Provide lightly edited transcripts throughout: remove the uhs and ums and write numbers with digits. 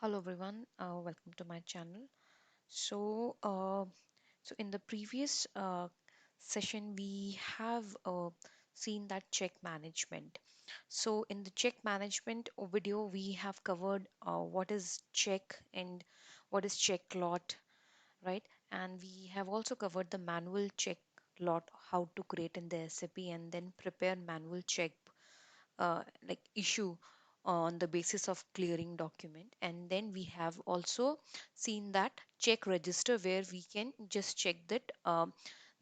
Hello everyone, welcome to my channel. So in the previous session, we have seen that check management. So in the check management video, we have covered what is check and what is check lot, right? And we have also covered the manual check lot, how to create in the SAP and then prepare manual check like issue on the basis of clearing document. And then we have also seen that check register where we can just check that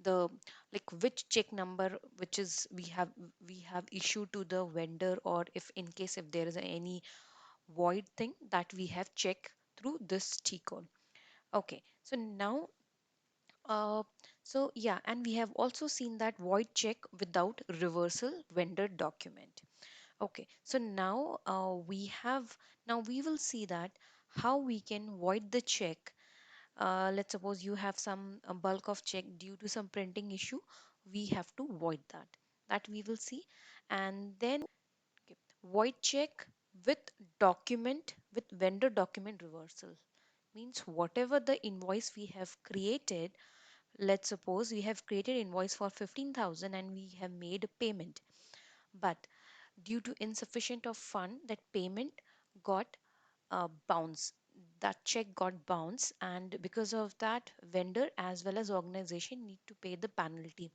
the like which check number which is we have issued to the vendor, or if in case if there is any void thing that we have checked through this T code. Okay, so now uh, so yeah, and we have also seen that void check without reversal vendor document. Okay, so now now we will see that how we can void the check. Let's suppose you have some bulk of check due to some printing issue, we have to void that. That we will see, and then okay, void check with document with vendor document reversal means whatever the invoice we have created. Let's suppose we have created invoice for 15,000 and we have made a payment, but due to insufficient of fund that payment got bounce, that check got bounce, and because of that vendor as well as organization need to pay the penalty.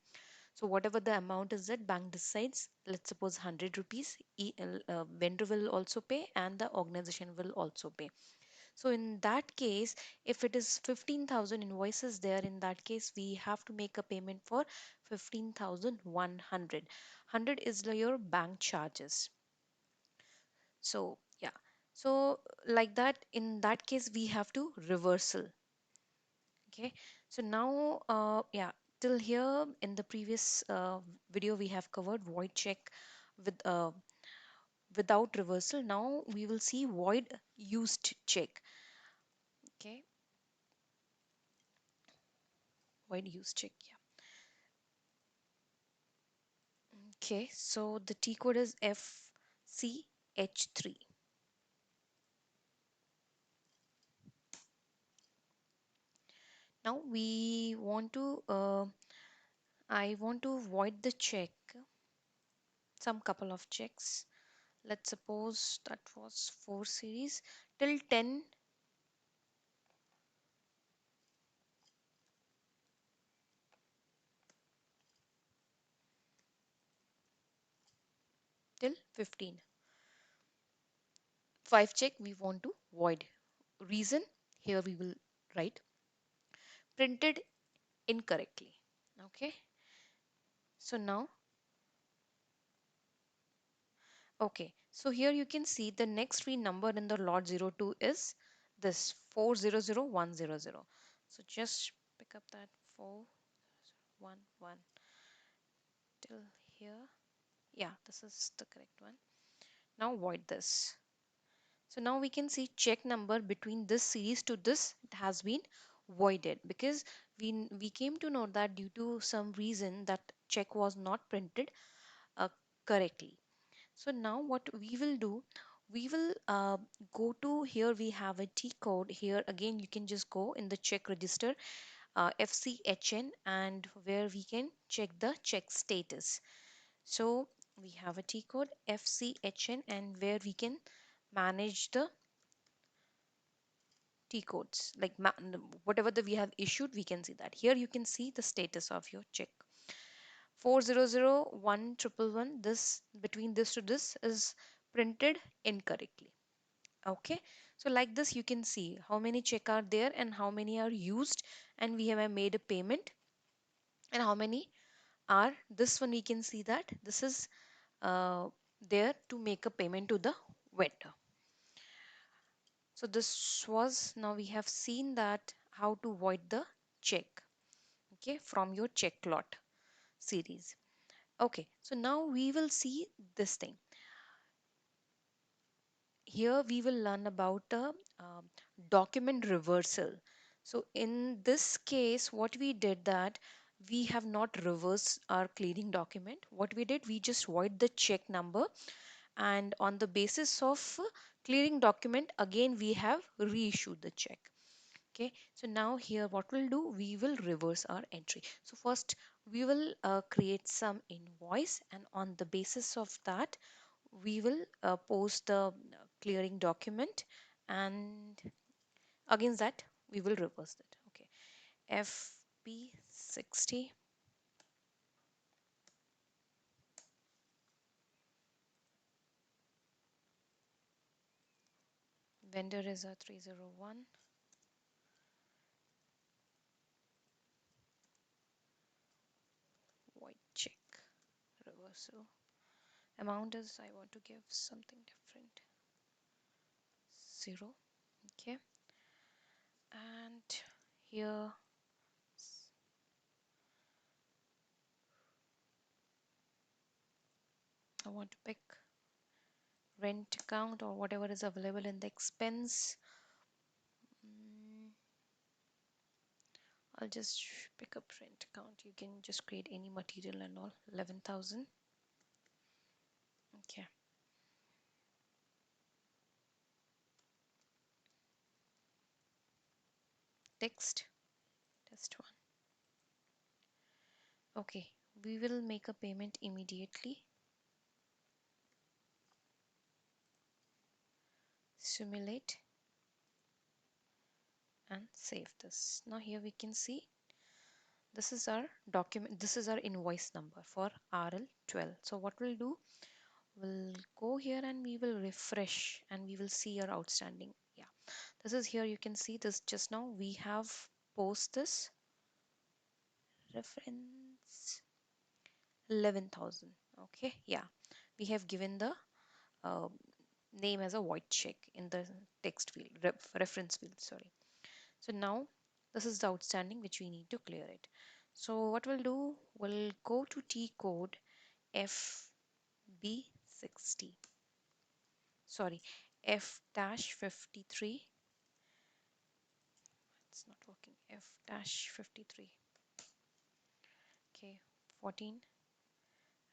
So whatever the amount is that bank decides, let's suppose 100 rupees, vendor will also pay and the organization will also pay. So in that case, if it is 15,000 invoices there, in that case we have to make a payment for 15,100. 100 is your bank charges. So yeah, so like that, in that case we have to reversal. Okay, so now yeah, till here in the previous video we have covered void check with without reversal. Now we will see void used check. Okay, void used check. Yeah. Okay, so the T code is FCH3. Now we want to I want to void the check, some couple of checks. Let's suppose that was 4 series till 10 till 15. 5 check we want to void. Reason here we will write printed incorrectly. Okay, so now okay, so here you can see the next three number in the lot 02 is this 400100. So just pick up that 411 till here. Yeah, this is the correct one. Now void this. So now we can see check number between this series to this, it has been voided because we came to know that due to some reason that check was not printed uh, correctly. So now what we will do, we will go to here, we have a T code here. Again, you can just go in the check register FCHN, and where we can check the check status. So we have a T code FCHN, and where we can manage the T codes, like whatever the we have issued, we can see that. Here you can see the status of your check. 4001111, this between this to this is printed incorrectly. Okay, so like this you can see how many check are there and how many are used, and we have made a payment, and how many are this one. We can see that this is there to make a payment to the vendor. So this was, now we have seen that how to void the check, okay, from your check lot series. Okay, so now we will see this thing. Here we will learn about a document reversal. So in this case, what we did that we have not reversed our clearing document. What we did, we just void the check number, and on the basis of clearing document, again we have reissued the check. Okay, so now here what we'll do, we will reverse our entry. So first we will create some invoice, and on the basis of that we will post the clearing document, and against that we will reverse it. Okay, FP60 vendor is a 301, white check reversal. Amount is, I want to give something different, 0. Okay, and here I want to pick rent account or whatever is available in the expense. Mm, I'll just pick up rent account. You can just create any material and all. 11,000. Okay. Text, test one. Okay. We will make a payment immediately. Simulate and save this. Now here we can see this is our document. This is our invoice number for RL12. So what we'll do, we'll go here and we will refresh and we will see our outstanding. Yeah, this is here. You can see this just now. We have post this reference 11,000. Okay, yeah, we have given the uh, name as a void check in the text field, reference field, sorry. So now this is the outstanding which we need to clear it. So what we'll do, we'll go to T code FB60, sorry, F-53. It's not working. F-53. Okay, 14.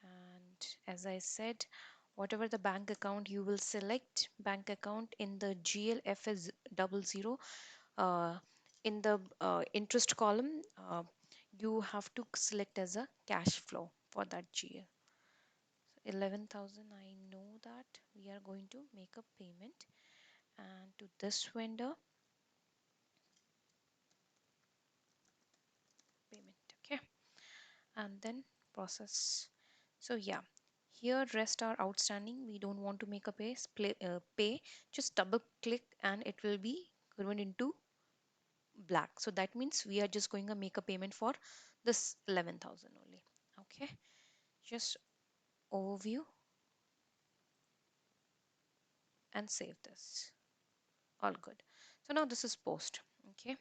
And as I said, whatever the bank account you will select, bank account in the GLF is 00. In the interest column, you have to select as a cash flow for that GL. So 11,000, I know that we are going to make a payment, and to this vendor payment. Okay, and then process. So yeah, here rest are outstanding. We don't want to make a pay. Just double click and it will be converted into black. So that means we are just going to make a payment for this 11,000 only. Okay, just overview and save this. All good. So now this is post. Okay,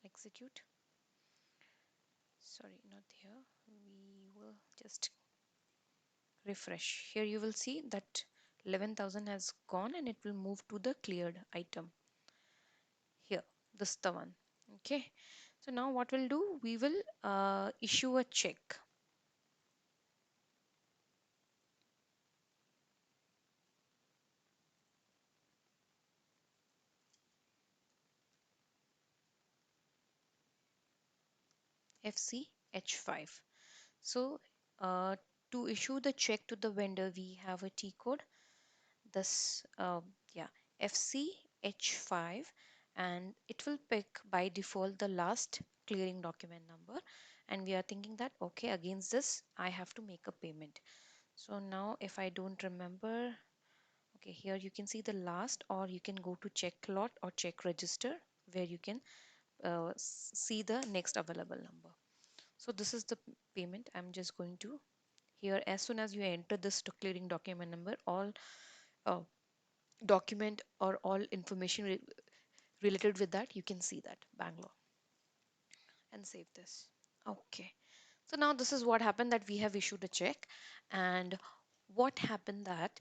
execute. Sorry, not here. We will just refresh. Here you will see that 11,000 has gone and it will move to the cleared item. Here, this is the one. Okay, so now what we'll do, we will issue a check. FCH5. So to issue the check to the vendor, we have a T code. This yeah, FCH5, and it will pick by default the last clearing document number, and we are thinking that okay, against this I have to make a payment. So now if I don't remember, okay, here you can see the last, or you can go to check lot or check register where you can see the next available number. So this is the payment. I'm just going to here, as soon as you enter this clearing document number, all uh, document or all information related with that, you can see that Bangalore, and save this. Okay, so now this is what happened, that we have issued a check, and what happened that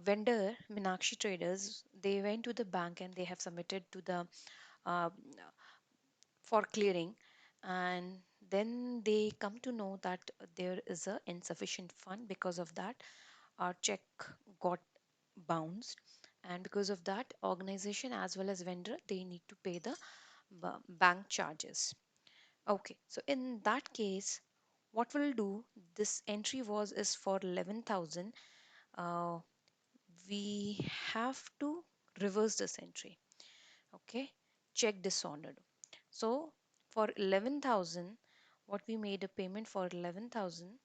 vendor Minakshi Traders, they went to the bank and they have submitted to the uh, for clearing, and then they come to know that there is a insufficient fund. Because of that, our check got bounced, and because of that, organization as well as vendor, they need to pay the bank charges. Okay, so in that case, what we'll do, this entry was is for 11,000. uh, we have to reverse this entry. Okay, check dishonored. So for 11,000, what we made a payment for 11,000,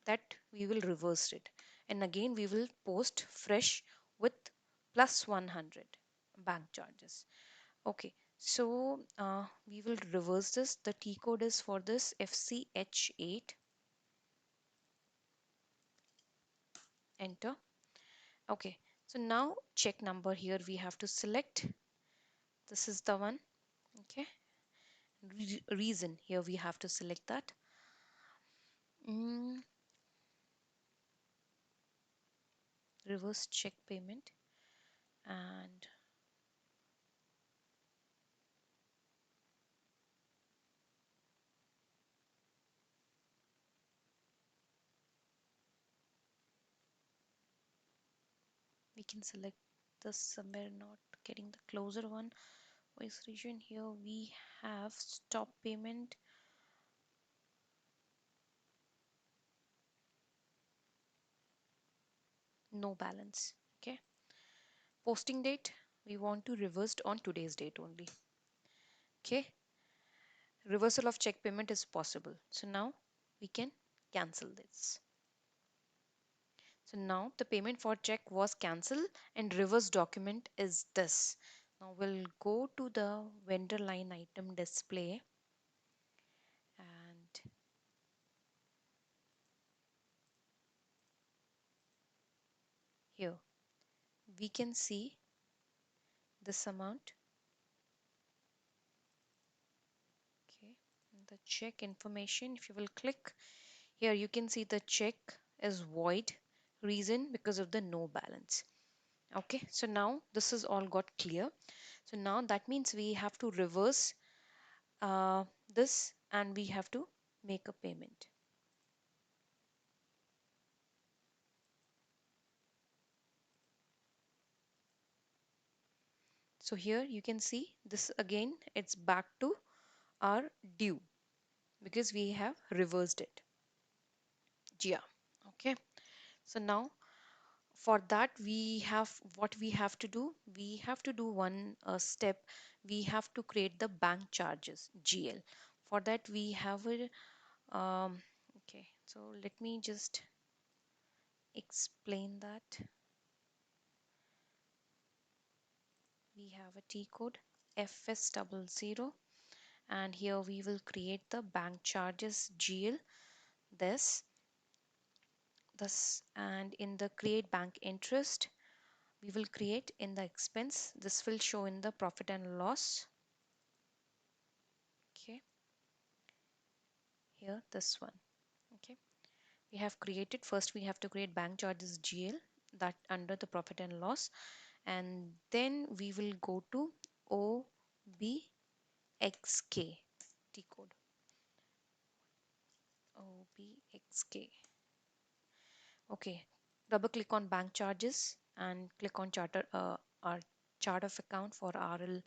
that we will reverse it, and again we will post fresh with plus 100 bank charges. Okay, so we will reverse this. The T code is for this FCH8. Enter. Okay, so now check number here we have to select. This is the one. Okay, reason here we have to select that. Mm, reverse check payment, and we can select this somewhere, not getting the closer one. Voice region, here we have stop payment, no balance. Okay, posting date, we want to reverse on today's date only. Okay, reversal of check payment is possible, so now we can cancel this. So now the payment for check was cancelled, and reverse document is this. Now we'll go to the vendor line item display, and here we can see this amount. Okay, the check information, if you will click here, you can see the check is void. Reason, because of the no balance. Okay, so now this is all got clear. So now that means we have to reverse this, and we have to make a payment. So here you can see this again, it's back to our due because we have reversed it. Yeah. Okay, so now for that, we have what we have to do, we have to do one step. We have to create the bank charges GL. For that we have a okay, so let me just explain that. We have a T code FS00, and here we will create the bank charges GL, this, and in the create bank interest, we will create in the expense. This will show in the profit and loss. Okay, here this one. Okay, we have created, first we have to create bank charges GL, that under the profit and loss, and then we will go to OBXK T code. OBXK. Okay, double click on bank charges and click on charter, our chart of account for RL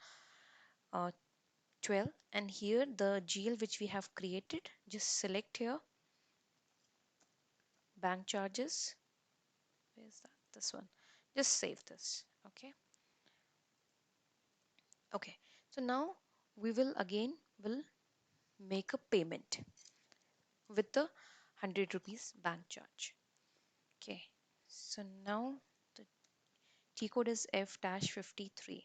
uh, 12, and here the GL which we have created, just select here bank charges. Where is that? This one. Just save this. Okay. Okay. So now we will again will make a payment with the 100 rupees bank charge. Okay. So now the T code is F-53.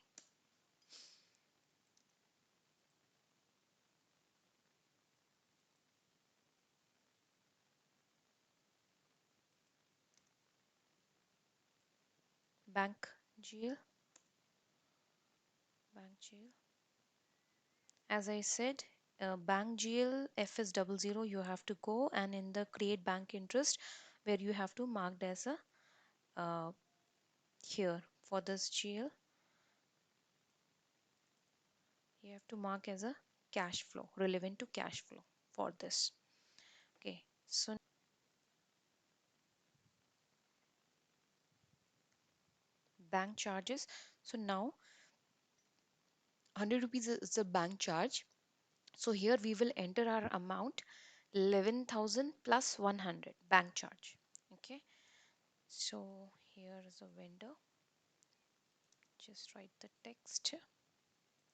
Bank GL. Bank GL. As I said, bank GL FS00, you have to go, and in the create bank interest, where you have to mark as a uh, here for this GL, you have to mark as a cash flow, relevant to cash flow for this. Okay, so bank charges. So now 100 rupees is the bank charge. So here we will enter our amount 11,000 plus 100 bank charge. Okay, so here is a vendor. Just write the text,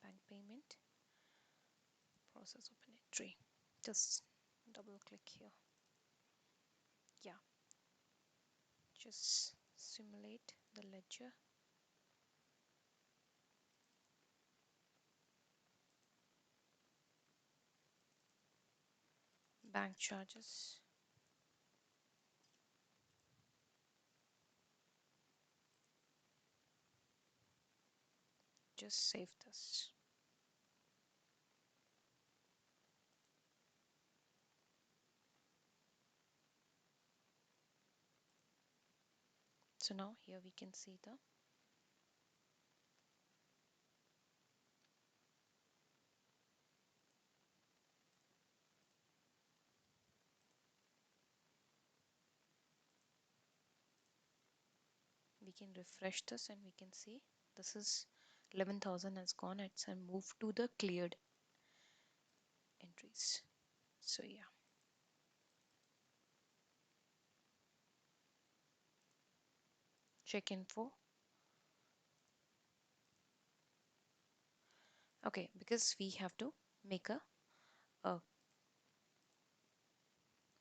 bank payment, process open entry. Just double click here. Yeah, just simulate the ledger. Bank charges. Just save this. So now here we can see the we can refresh this and we can see this is 11,000 has gone. It's and moved to the cleared entries. So yeah, check info. Okay, because we have to make a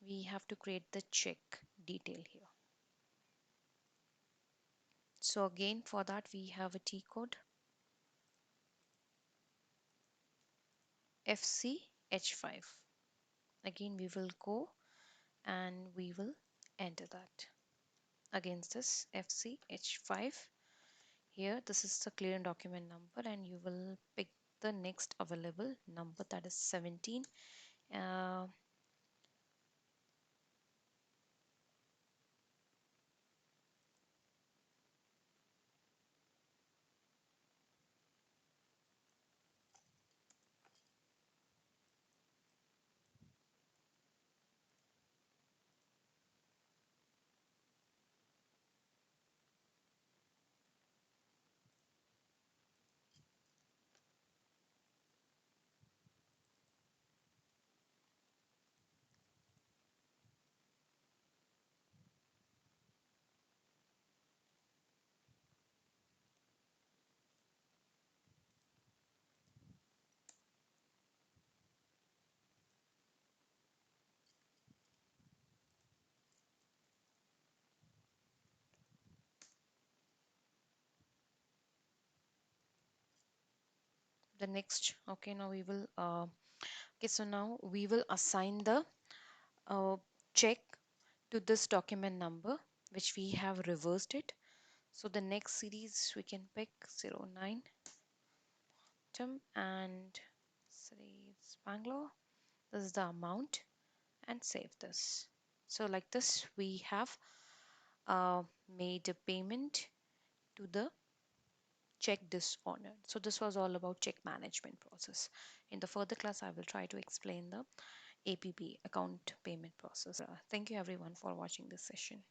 we have to create the check detail here. So again for that we have a T code FCH5. Again we will go and we will enter that against this FCH5. Here this is the clearance document number and you will pick the next available number, that is 17. uh, the next, okay, now we will okay, so now we will assign the uh, check to this document number which we have reversed it. So the next series we can pick 09 and series Bangalore. This is the amount and save this. So like this we have uh, made a payment to the check dishonored. So this was all about check management process. In the further class I will try to explain the APP, account payment process. Thank you everyone for watching this session.